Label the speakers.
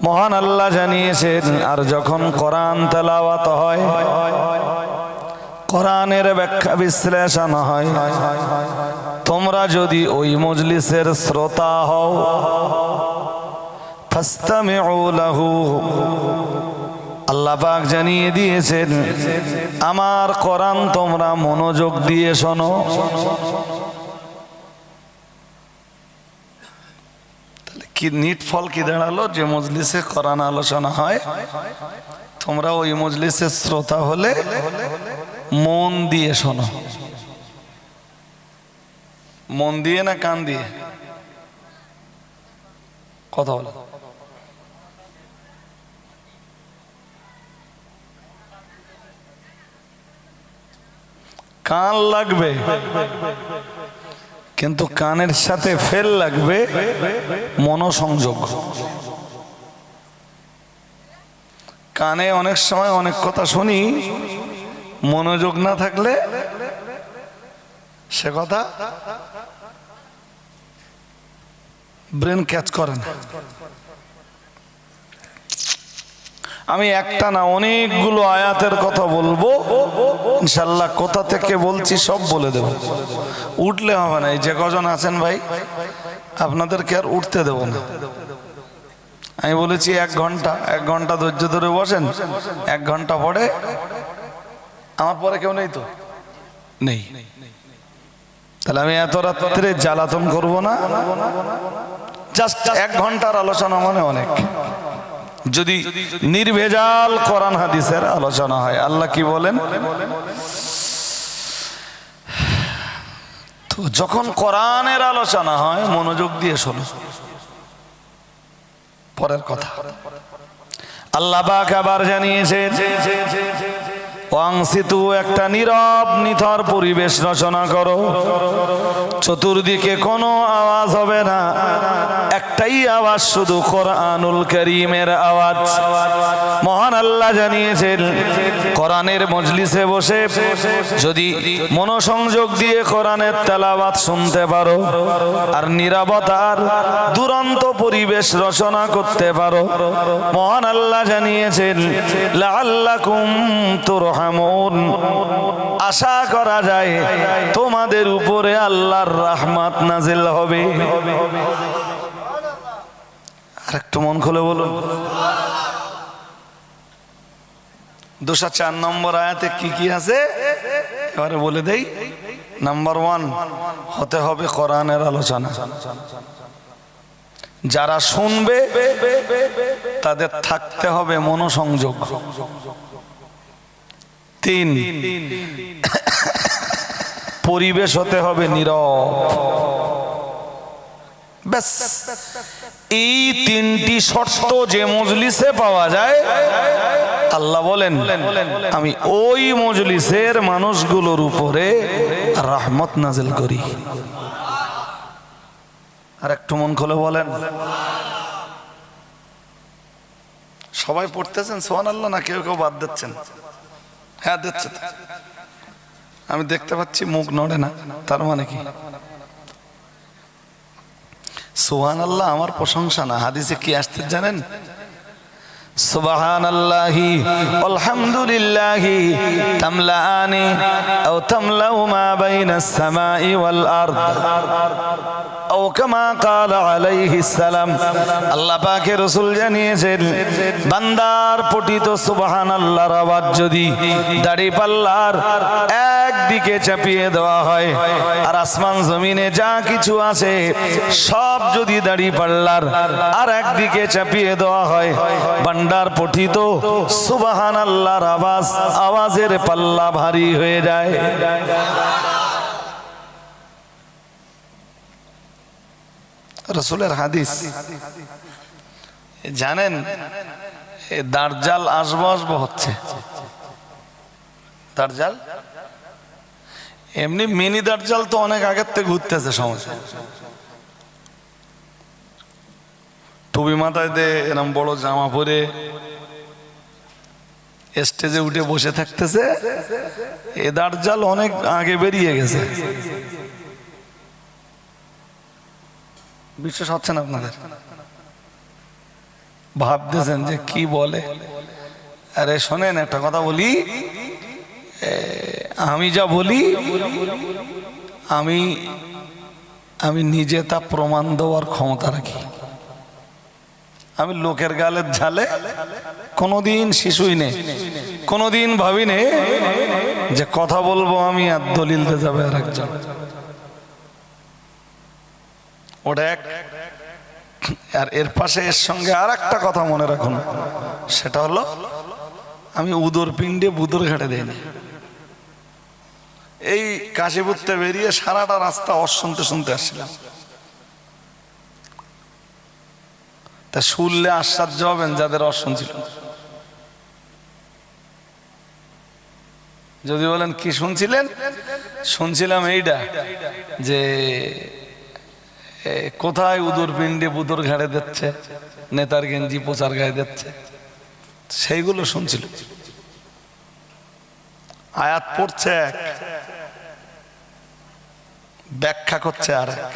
Speaker 1: মহান আল্লাহ জানিয়েছেন, আর যখন কোরআন তেলাওয়াত হয়, কোরআনের ব্যাখ্যা বিশ্লেষণ হয়, তোমরা যদি ওই মজলিসের শ্রোতা হও, ফাসতামিউ লাহু, আল্লাহ পাক জানিয়ে দিয়েছেন আমার কোরআন তোমরা মনোযোগ দিয়ে শোনো। তাহলে কি নিট ফল কি দাঁড়ালো? যে মজলিসে কোরআন আলোচনা হয়, তোমরা ওই মজলিসের শ্রোতা হলে মন দিয়ে শোনো। মন দিয়ে না কান দিয়ে? কথা বলো। কান লাগবে, কিন্তু কানের সাথে ফেল লাগবে মনোসংযোগ। কানে অনেক সময় অনেক কথা শুনি, মনোযোগ না থাকলে সে কথা ব্রেন ক্যাচ করে না। আমি একটা না অনেকগুলো আয়াতের কথা বলবো ইনশাল্লাহ। কোথা থেকে বলছি সব বলে দেব, উঠলে হবে না। এই যে কজন আছেন ভাই, আপনাদেরকে আর উঠতে দেব না। আমি বলেছি 1 ঘন্টা ধৈর্য ধরে বসেন, 1 ঘন্টা পরে আমার পরে কেউ নেই তো নেই, তাহলে আমি এত রাত্রে জ্বালাতন করব না। জাস্ট 1 ঘন্টার আলোচনা মানে অনেক। যদি নির্ভেজাল কোরআন হাদিসের আলোচনা হয়, আল্লাহ কি বলেন, তো যখন কোরআনের আলোচনা হয় মনোযোগ দিয়ে শোনো। পরের কথা আল্লাহ পাক আবার জানিয়েছেন, ওয়াংসিতু, একটা নীরব নিথর পরিবেশ রচনা করো, চতুর্দিকে কোনো আওয়াজ হবে না, একটাই আওয়াজ, শুধু কোরআনুল কারীমের আওয়াজ। মহান আল্লাহ জানিয়েছেন কোরআনের মজলিসে বসে যদি মনোসংযোগ দিয়ে কোরআনের তেলাওয়াত শুনতে পারো আর নীরবতার দুরন্ত পরিবেশ রচনা করতে পারো, মহান আল্লাহ জানিয়েছেন লাআল্লাকুম তুরহামুন, আশা করা যায় তোমাদের উপরে আল্লাহর রহমত নাজিল হবে। আর একটু মন খুলে বলুন। 204 নম্বর আয়াতে কি কি আছে এবারে বলে দেই। নাম্বার 1, হতে হবে কোরআনের আলোচনা। যারা শুনবে তাদের থাকতে হবে মনোসংযোগ। 3, পরিবেশ হতে হবে নীরব। ব্যাস, এই 3টি শর্ত যে মজলিসে পাওয়া যায়, আল্লাহ বলেন আমি ওই মজলিসের মানুষগুলোর উপরে রহমত নাজিল করি। আর একটু মন খুলে বলেন। সবাই পড়তেছেন সুবহানাল্লাহ না কেউ কেউ বাদ দিচ্ছেন? হ্যাঁ দিচ্ছে, আমি দেখতে পাচ্ছি মুখ নড়ে না, তার মানে কি? সুবহানাল্লাহ আমার প্রশংসা না, হাদিসে কি আসতে জানেন? সুবহানাল্লাহি আলহামদুলিল্লাহি তামলাআনি আও তামলাউ মা বাইনাস সামাই ওয়াল আরদ আও কামা ক্বালা আলাইহিস সালাম। আল্লাহ পাকের রাসূল জানিয়েছেন বান্দার পঠিত সুবহানাল্লাহর আওয়াজ যদি দাড়িপাল্লার একদিকে চাপিয়ে দেওয়া হয় আর আসমান জমিনে যা কিছু আছে সব যদি দাড়িপাল্লার আর একদিকে চাপিয়ে দেওয়া হয়, বান্দার পঠিত সুবহানাল্লাহর আওয়াজের পাল্লা ভারী হয়ে যায়। রাসূলের হাদিস জানেন, দাজ্জাল আসবো হচ্ছে। দাজ্জাল এমনি মিনি দাজ্জাল তো অনেক আগের থেকে ঘুরতেছে সমাজে। টুপি মাথায় দিয়ে এরকম বড় জামা পরে স্টেজে উঠে বসে থাকতেছে। এ দাজ্জাল অনেক আগে বেরিয়ে গেছে। বিশ্বাস হচ্ছে না আপনাদের? ভাবতেছেন যে কি বলে। আরে শোনেন একটা কথা বলি, আমি যা বলি আমি আমি নিজে তা প্রমাণ দেওয়ার ক্ষমতা রাখি। আমি লোকের গালের ঝালে কোনোদিন শিশুই নেই, কোনোদিন ভাবি নে যে কথা বলবো আমি আর দলিল দিয়ে যাবে আর একজন। ওটা এক। আর এর পাশে এর সঙ্গে আর একটা কথা মনে রাখুন, সেটা হলো আমি উদর পিণ্ডে বুদর ঘাটে দেয়নি। এই কাশীপুরতে বেরিয়ে সারাটা রাস্তা শুনতে শুনতে আসছিলাম। তা শুনলে আশ্চর্য হবেন যাদের শুনছিল। যদি বলেন কি শুনছিলেন, শুনছিলাম এইটা যে কোথায় উদর পিণ্ডে বুদর ঘাড়ে দিচ্ছে, নেতার গেঞ্জি পোচার গায়ে দিচ্ছে, সেইগুলো শুনছিল। আয়াত পড়ছে এক, ব্যাখ্যা করছে আর এক।